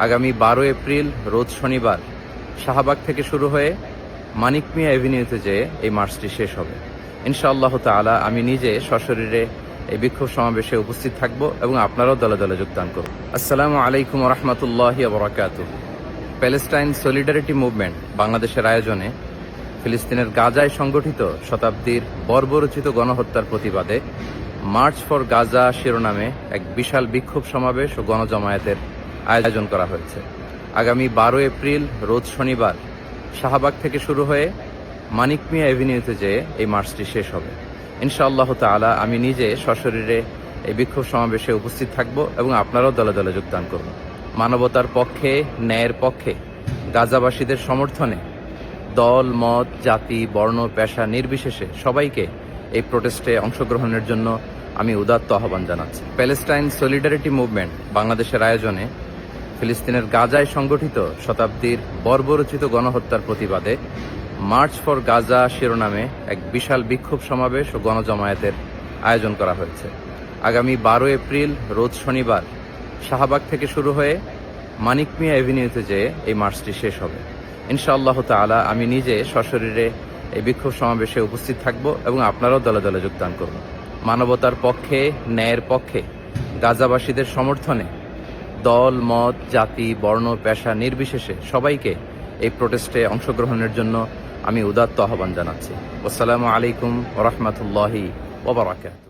আগামী 12 এপ্রিল রোজ শনিবার শাহবাগ থেকে শুরু হয়ে মানিক মিয়া অ্যাভিনিউতে যেয়ে এই মার্চটি শেষ হবে। ইনশাআল্লাহ তাআলা আমি নিজে সশরীরে এই বিক্ষোভ সমাবেশে উপস্থিত থাকব এবং আপনারাও দলে দলে যোগদান করুন। আসসালামু আলাইকুম ওয়া রাহমাতুল্লাহি ওয়া বারাকাতুহু। প্যালেস্টাইন সলিডারিটি মুভমেন্ট বাংলাদেশের আয়োজনে ফিলিস্তিনের গাজায় সংগঠিত শতাব্দীর বর্বরোচিত গণহত্যার প্রতিবাদে মার্চ ফর গাজা শিরোনামে এক বিশাল বিক্ষোভ সমাবেশ ও গণজমায়েতের আয়োজন করা হয়েছে। আগামী 12 এপ্রিল রোজ শনিবার শাহবাগ থেকে শুরু হয়ে মানিক মিয়া অ্যাভিনিউতে যেয়ে এই মার্চটি শেষ হবে। ইনশাআল্লাহ তাআলা আমি নিজে সশরীরে এই বিক্ষোভ সমাবেশে উপস্থিত থাকব এবং আপনারাও দলে দলে যোগদান করুন। মানবতার পক্ষে, ন্যায়ের পক্ষে গাজাবাসীদের সমর্থনে দল, মত, জাতি, বর্ণ, পেশা নির্বিশেষে সবাইকে এই প্রোটেস্টে অংশগ্রহণের জন্য আমি উদাত্ত আহ্বান জানাচ্ছি। প্যালেস্টাইন সলিডারিটি মুভমেন্ট বাংলাদেশের আয়োজনে ফিলিস্তিনের গাজায় সংগঠিত শতাব্দীর বর্বরোচিত গণহত্যার প্রতিবাদে মার্চ ফর গাজা শিরোনামে এক বিশাল বিক্ষোভ সমাবেশ ও গণজমায়েতের আয়োজন করা হয়েছে। আগামী 12 এপ্রিল রোজ শনিবার শাহবাগ থেকে শুরু হয়ে মানিক মিয়া অ্যাভিনিউতে যেয়ে এই মার্চটি শেষ হবে। ইনশাআল্লাহ তাআলা আমি নিজে সশরীরে এই বিক্ষোভ সমাবেশে উপস্থিত থাকব এবং আপনারাও দলে দলে যোগদান করুন। মানবতার পক্ষে, ন্যায়ের পক্ষে গাজাবাসীদের সমর্থনে দল, মত, জাতি, বর্ণ, পেশা নির্বিশেষে সবাইকে এই প্রোটেস্টে অংশগ্রহণের জন্য আমি উদাত্ত আহ্বান জানাচ্ছি। আসসালামু আলাইকুম ওয়া রাহমাতুল্লাহি ওয়া বারাকাতুহু।